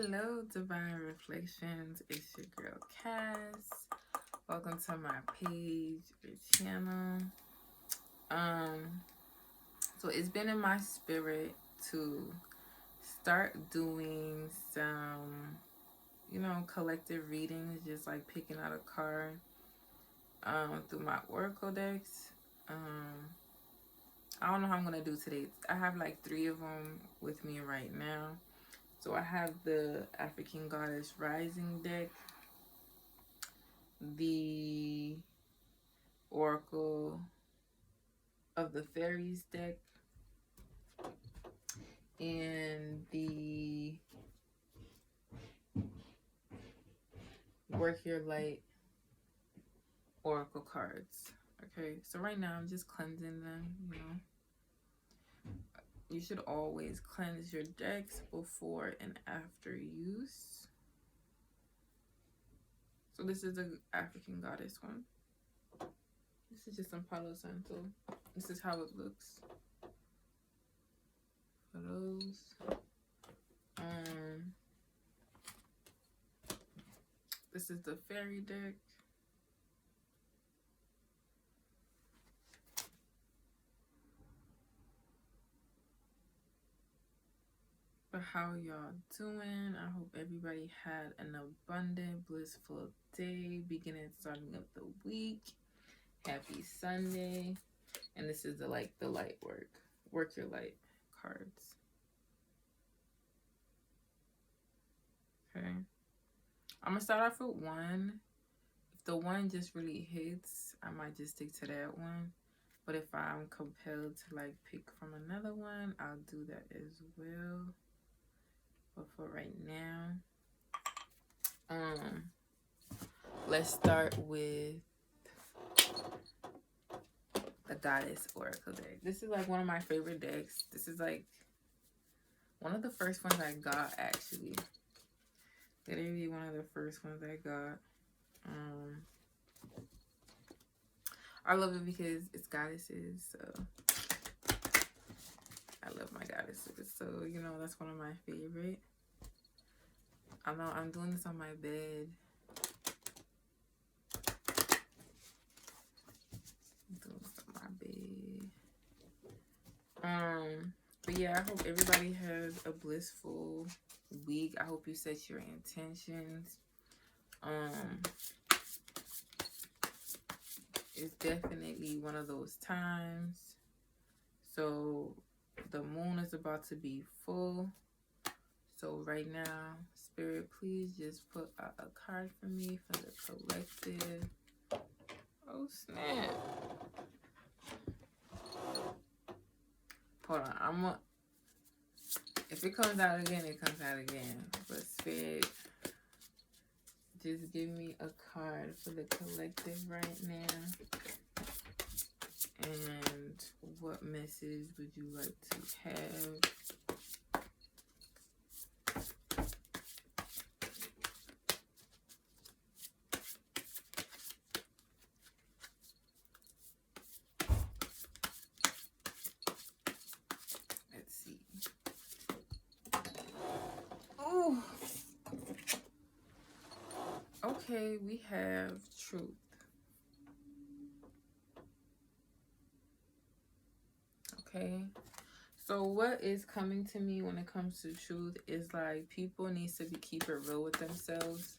Hello, Divine Reflections. It's your girl Cass. Welcome to my page or channel. Um, so it's been in my spirit to start doing some, collective readings, just like picking out a card through my Oracle decks. I don't know how I'm gonna do today. I have like 3 of them with me right now. So I have the African Goddess Rising deck, the Oracle of the Fairies deck, and the Work Your Light Oracle cards. Okay, so right now I'm just cleansing them. You should always cleanse your decks before and after use. So this is the African Goddess one. This is just some Palo Santo. This is how it looks. For those. This is the Fairy deck. But how y'all doing? I hope everybody had an abundant, blissful day, beginning, starting of the week. Happy Sunday. And this is the light work your light cards. Okay. I'm gonna start off with one. If the one just really hits, I might just stick to that one. But if I'm compelled to like pick from another one, I'll do that as well. But for right now, let's start with the Goddess Oracle deck. This is like one of my favorite decks. This is like one of the first ones I got, actually. Literally one of the first ones I got. I love it because it's goddesses, so I love my goddesses. So, that's one of my favorite. I know I'm doing this on my bed. But yeah, I hope everybody has a blissful week. I hope you set your intentions. It's definitely one of those times. So the moon is about to be full. So right now, Spirit, please just put out a card for me for the collective. Oh, snap. Hold on. If it comes out again, it comes out again. But Spirit, just give me a card for the collective right now. And what message would you like to have? Let's see. Oh. Okay, we have truth. Okay. So what is coming to me when it comes to truth is like people need to keep it real with themselves.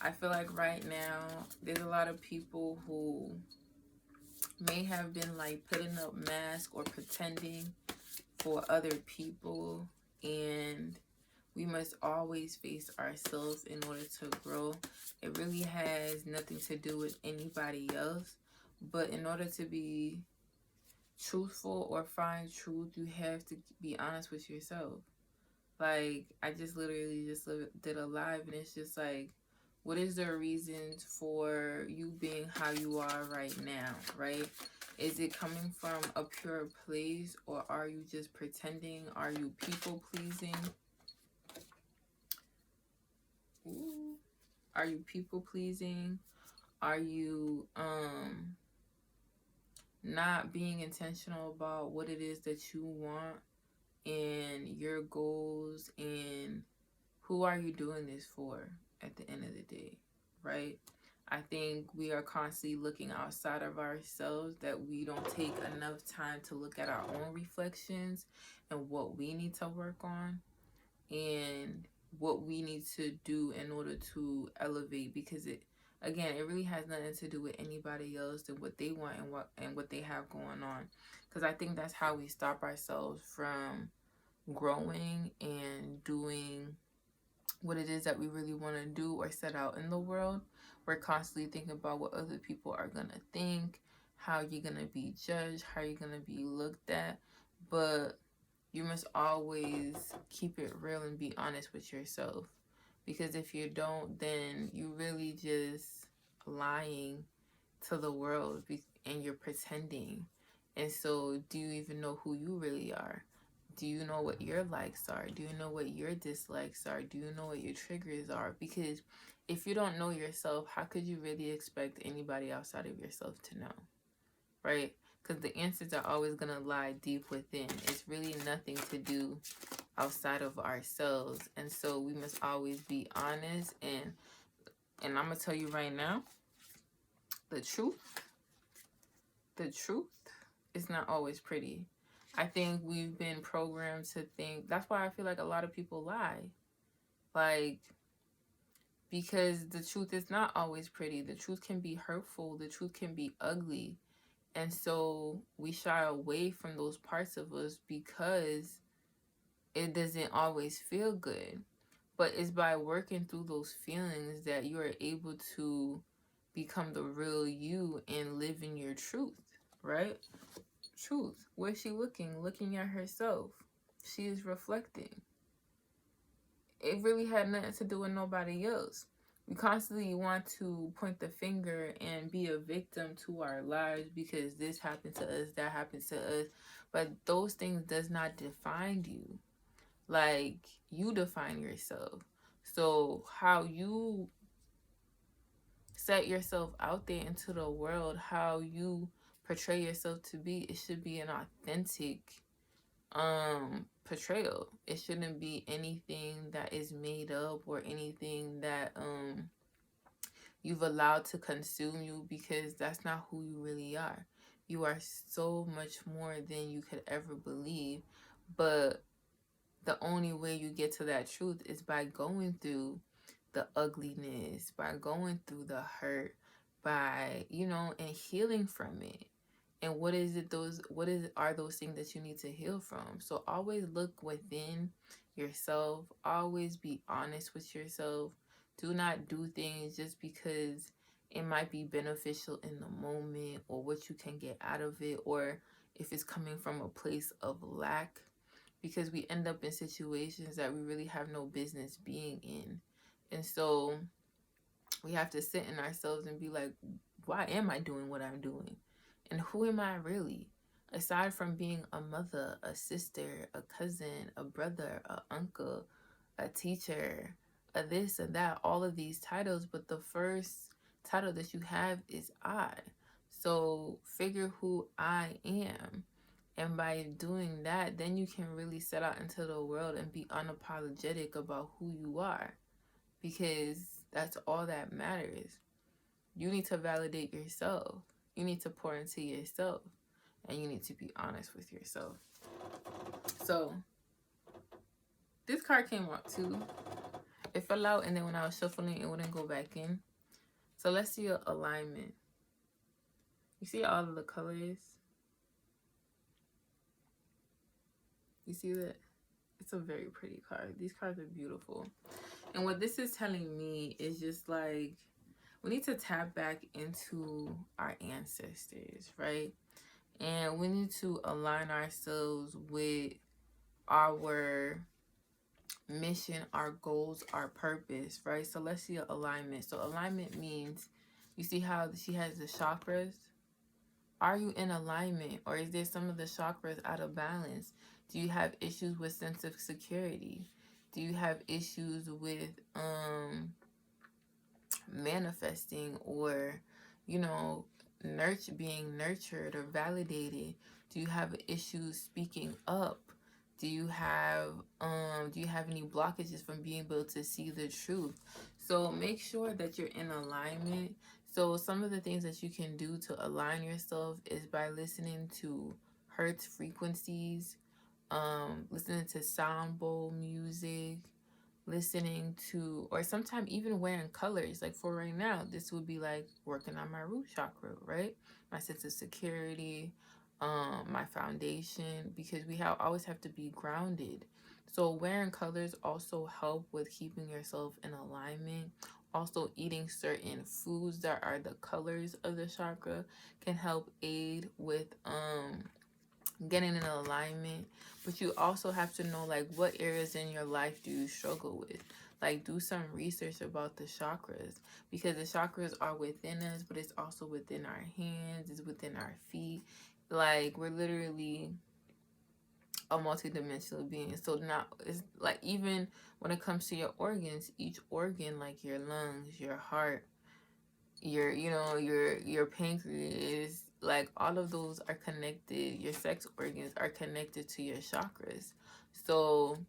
I feel like right now there's a lot of people who may have been like putting up masks or pretending for other people, and we must always face ourselves in order to grow. It really has nothing to do with anybody else, but in order to be truthful or find truth, you have to be honest with yourself. Like, I just literally did a live, and it's just like, what is the reason for you being how you are right now, right? Is it coming from a pure place, or are you just pretending? Are you people pleasing? Ooh. Are you people pleasing? Are you not being intentional about what it is that you want and your goals and who are you doing this for at the end of the day, right? I think we are constantly looking outside of ourselves, that we don't take enough time to look at our own reflections and what we need to work on and what we need to do in order to elevate, because it really has nothing to do with anybody else and what they want and what they have going on, because I think that's how we stop ourselves from growing and doing what it is that we really want to do or set out in the world. We're constantly thinking about what other people are going to think, how you're going to be judged, how you're going to be looked at. But you must always keep it real and be honest with yourself. Because if you don't, then you really just lying to the world and you're pretending. And so, do you even know who you really are? Do you know what your likes are? Do you know what your dislikes are? Do you know what your triggers are? Because if you don't know yourself, how could you really expect anybody outside of yourself to know? Right? Because the answers are always going to lie deep within. It's really nothing to do outside of ourselves. And so we must always be honest. And I'm going to tell you right now, the truth is not always pretty. I think we've been programmed to think, that's why I feel like a lot of people lie. Like, because the truth is not always pretty. The truth can be hurtful. The truth can be ugly. And so we shy away from those parts of us because it doesn't always feel good. But it's by working through those feelings that you are able to become the real you and live in your truth, right? Truth. Where's she looking? Looking at herself. She is reflecting. It really had nothing to do with nobody else. We constantly want to point the finger and be a victim to our lives because this happened to us, that happened to us. But those things does not define you. Like, you define yourself. So how you set yourself out there into the world, how you portray yourself to be, it should be an authentic portrayal. It shouldn't be anything that is made up or anything that you've allowed to consume you, because that's not who you really are. You are so much more than you could ever believe. But the only way you get to that truth is by going through the ugliness, by going through the hurt, by, and healing from it. And what are those things that you need to heal from? So always look within yourself. Always be honest with yourself. Do not do things just because it might be beneficial in the moment or what you can get out of it, or if it's coming from a place of lack, because we end up in situations that we really have no business being in. And so we have to sit in ourselves and be like, why am I doing what I'm doing? And who am I really? Aside from being a mother, a sister, a cousin, a brother, a uncle, a teacher, a this and that, all of these titles, but the first title that you have is I. So figure who I am. And by doing that, then you can really set out into the world and be unapologetic about who you are, because that's all that matters. You need to validate yourself. You need to pour into yourself, and you need to be honest with yourself. So this card came out too. It fell out, and then when I was shuffling, it wouldn't go back in. So let's see your alignment. You see all of the colors? You see that? It's a very pretty card. These cards are beautiful. And what this is telling me is just like, we need to tap back into our ancestors, right? And we need to align ourselves with our mission, our goals, our purpose, right? So let's see alignment. So alignment means, you see how she has the chakras? Are you in alignment, or is there some of the chakras out of balance? Do you have issues with sense of security? Do you have issues with manifesting, or being nurtured or validated? Do you have issues speaking up? Do you have any blockages from being able to see the truth? So make sure that you're in alignment. So some of the things that you can do to align yourself is by listening to hertz frequencies, listening to sound bowl music, listening to, or sometimes even wearing colors. Like for right now, this would be like working on my root chakra, right? My sense of security, my foundation, because we always have to be grounded. So wearing colors also help with keeping yourself in alignment. Also, eating certain foods that are the colors of the chakra can help aid with getting in alignment. But you also have to know like what areas in your life do you struggle with. Like do some research about the chakras, because the chakras are within us, but it's also within our hands, it's within our feet. Like we're literally a multidimensional being. So now it's like, even when it comes to your organs, each organ, like your lungs, your heart, your pancreas, like all of those are connected. Your sex organs are connected to your chakras. So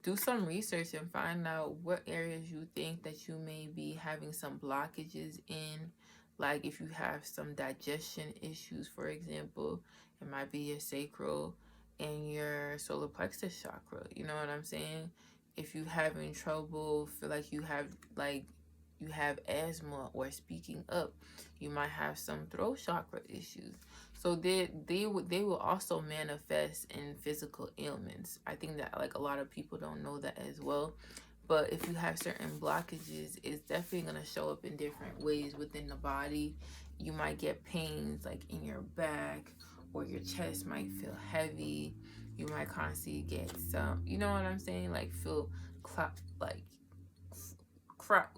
do some research and find out what areas you think that you may be having some blockages in. Like if you have some digestion issues, for example, it might be your sacral and your solar plexus chakra. You know what I'm saying? If you having trouble, feel like you have asthma or speaking up, you might have some throat chakra issues. So they will also manifest in physical ailments. I think that like a lot of people don't know that as well. But if you have certain blockages, it's definitely gonna show up in different ways within the body. You might get pains like in your back, or your chest might feel heavy. You might constantly get some, you know what I'm saying? Like feel like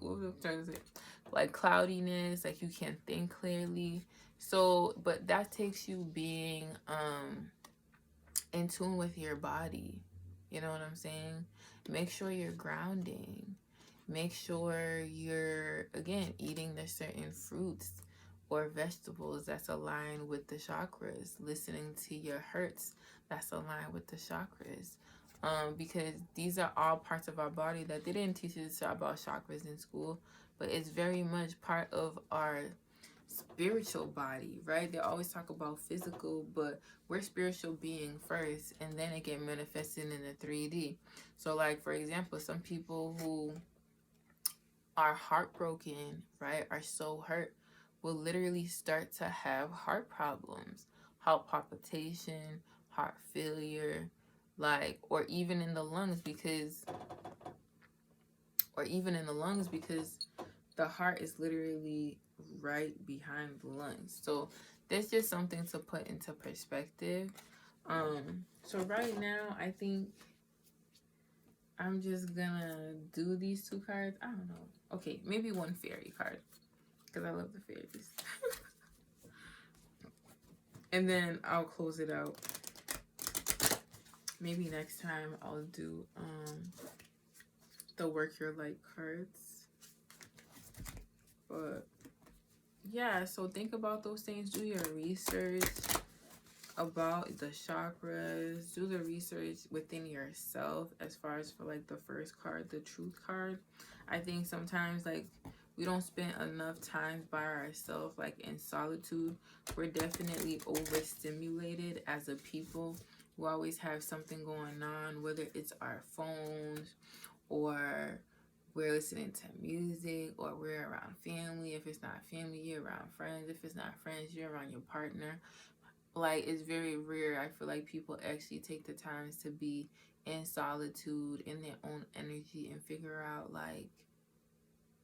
what was I trying to say? Like cloudiness, like you can't think clearly. So, but that takes you being in tune with your body. You know what I'm saying? Make sure you're grounding. Make sure you're, again, eating the certain fruits or vegetables that's aligned with the chakras. Listening to your hertz that's aligned with the chakras. Because these are all parts of our body that they didn't teach us about chakras in school, but it's very much part of our spiritual body, right? They always talk about physical, but we're spiritual being first, and then it get manifested in the 3D. So like for example, some people who are heartbroken, right, are so hurt, will literally start to have heart problems, heart palpitation, heart failure, like, or even in the lungs, because the heart is literally right behind the lungs. So that's just something to put into perspective. So right now I think I'm just gonna do these 2 cards. I don't know. Okay, maybe 1 fairy card, because I love the fairies. And then I'll close it out. Maybe next time I'll do the work your light cards. But yeah, so think about those things. Do your research about the chakras. Do the research within yourself, as far as for like the first card, the truth card. I think sometimes like we don't spend enough time by ourselves, like in solitude. We're definitely overstimulated as a people. We always have something going on, whether it's our phones, or we're listening to music, or we're around family. If it's not family, you're around friends. If it's not friends, you're around your partner. Like, it's very rare, I feel like, people actually take the time to be in solitude, in their own energy, and figure out like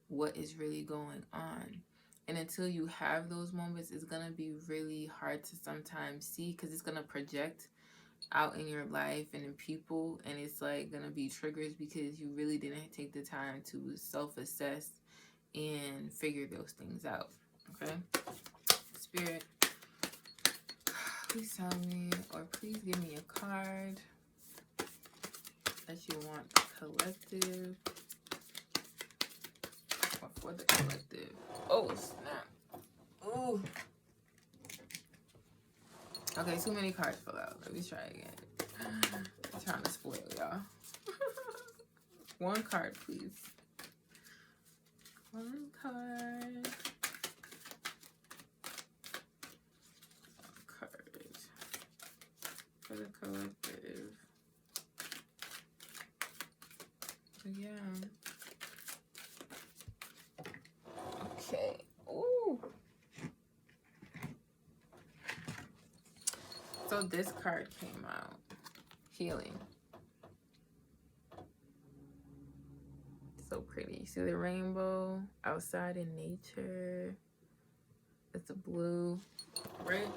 what is really going on. And until you have those moments, it's gonna be really hard to sometimes see, because it's gonna project out in your life and in people, and it's like gonna be triggers because you really didn't take the time to self-assess and figure those things out. Okay, Spirit, please tell me, or please give me a card that you want collective, or for the collective. Oh snap! Ooh. Okay, too many cards fell out. Let me try again. I'm trying to spoil y'all. One card, please. One card. One card. For the collective. So yeah. Okay. Ooh. So this card came out. Healing. So pretty. See the rainbow outside in nature. It's a blue, right?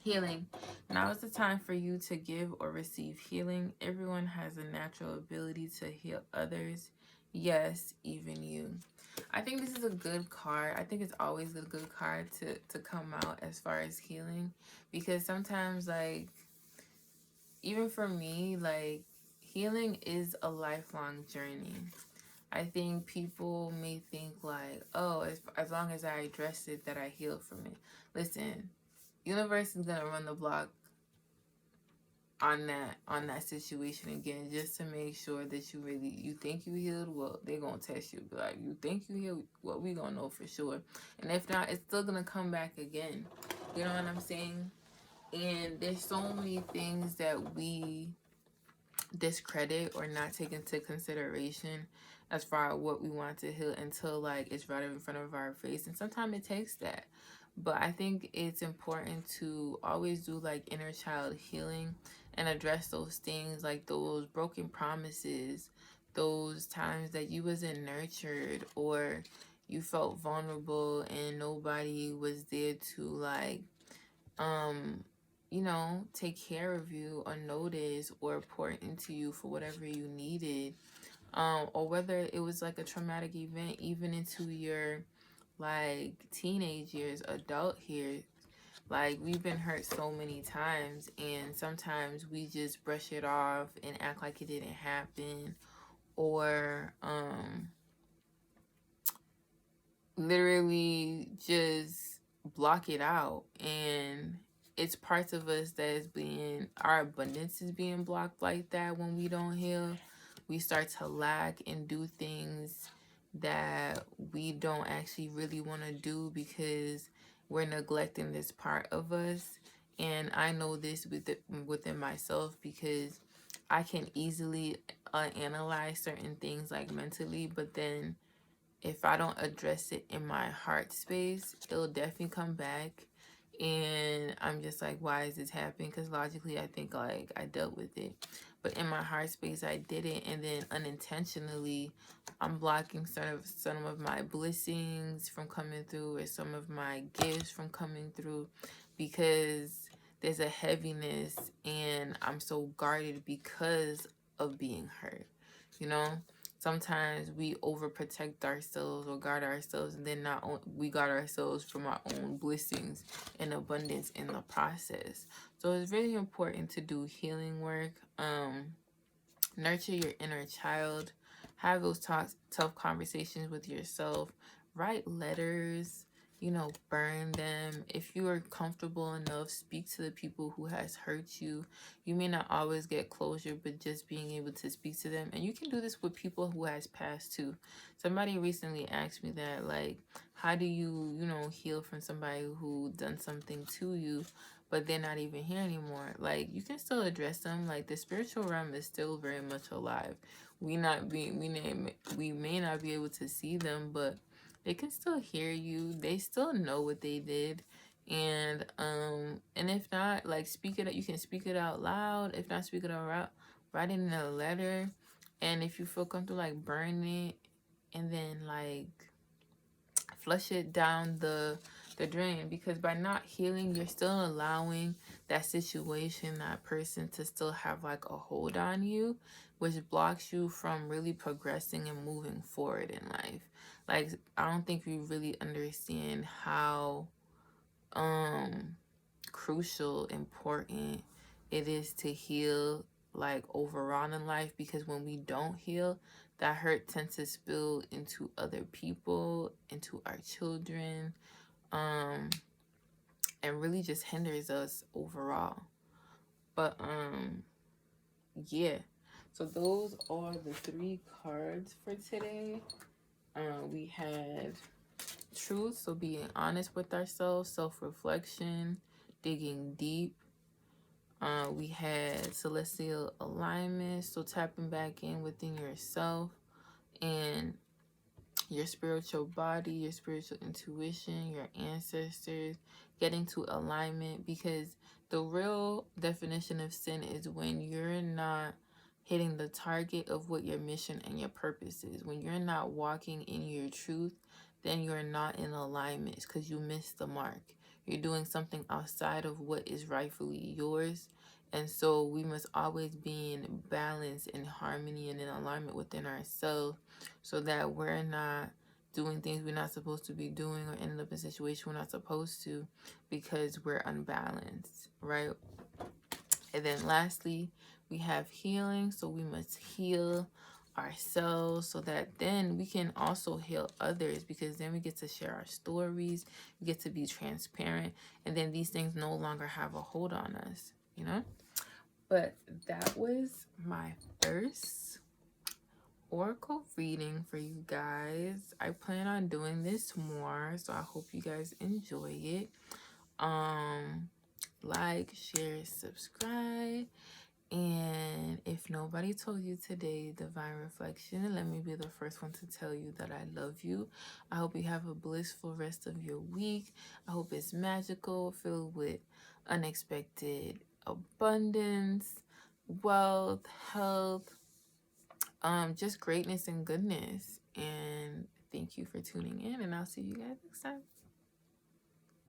Healing. Now is the time for you to give or receive healing. Everyone has a natural ability to heal others. Yes, even you. I think this is a good card. I think it's always a good card to come out as far as healing. Because sometimes, like, even for me, like, healing is a lifelong journey. I think people may think like, oh, as long as I address it, that I heal from it. Listen, universe is gonna run the block on that situation again, just to make sure that you think you healed. Well, they're gonna test you, be like, you think you healed? Well, we gonna know for sure. And if not, it's still gonna come back again. You know what I'm saying? And there's so many things that we discredit or not take into consideration as far as what we want to heal until like it's right in front of our face, and sometimes it takes that. But I think it's important to always do like inner child healing and address those things, like those broken promises, those times that you wasn't nurtured or you felt vulnerable and nobody was there to like you know, take care of you or notice or pour into you for whatever you needed. Or whether it was like a traumatic event, even into your like teenage years, adult years. Like, we've been hurt so many times, and sometimes we just brush it off and act like it didn't happen, or literally just block it out. And it's parts of us that is being, our abundance is being blocked like that. When we don't heal, we start to lack and do things that we don't actually really want to do because we're neglecting this part of us. And I know this within myself, because I can easily analyze certain things like mentally, but then if I don't address it in my heart space, it'll definitely come back. And I'm just like, why is this happening? Because logically, I think like I dealt with it. But in my heart space, I didn't. And then unintentionally, I'm blocking some of my blessings from coming through, or some of my gifts from coming through, because there's a heaviness and I'm so guarded because of being hurt, you know? Sometimes we overprotect ourselves or guard ourselves, and then we guard ourselves from our own blessings and abundance in the process. So it's really important to do healing work. Nurture your inner child. Have those tough conversations with yourself. Write letters. You know, burn them. If you are comfortable enough, speak to the people who has hurt you. You may not always get closure, but just being able to speak to them. And you can do this with people who has passed too. Somebody recently asked me that, like, how do you, you know, heal from somebody who done something to you, but they're not even here anymore? Like, you can still address them. Like, the spiritual realm is still very much alive. We may not be able to see them, but they can still hear you. They still know what they did. And if not, like, speak it, you can speak it out loud. If not, speak it out loud, write it in a letter. And if you feel comfortable, like, burn it and then like flush it down the drain. Because by not healing, you're still allowing that situation, that person, to still have like a hold on you, which blocks you from really progressing and moving forward in life. Like, I don't think we really understand how crucial, important it is to heal, like, overall in life, because when we don't heal, that hurt tends to spill into other people, into our children, and really just hinders us overall. But yeah. So those are the 3 cards for today. We had truth, so being honest with ourselves, self-reflection, digging deep. We had celestial alignment, so tapping back in within yourself and your spiritual body, your spiritual intuition, your ancestors, getting to alignment, because the real definition of sin is when you're not hitting the target of what your mission and your purpose is. When you're not walking in your truth, then you're not in alignment because you missed the mark. You're doing something outside of what is rightfully yours. And so we must always be in balance, in harmony, and in alignment within ourselves, so that we're not doing things we're not supposed to be doing or ending up in a situation we're not supposed to because we're unbalanced, right? And then lastly, we have healing. So we must heal ourselves so that then we can also heal others, because then we get to share our stories, we get to be transparent, and then these things no longer have a hold on us, you know? But that was my first oracle reading for you guys. I plan on doing this more, so I hope you guys enjoy it. Like, share, subscribe. And if nobody told you today, Divine Reflection, let me be the first one to tell you that I love you. I hope you have a blissful rest of your week. I hope it's magical, filled with unexpected abundance, wealth, health, just greatness and goodness. And thank you for tuning in, and I'll see you guys next time.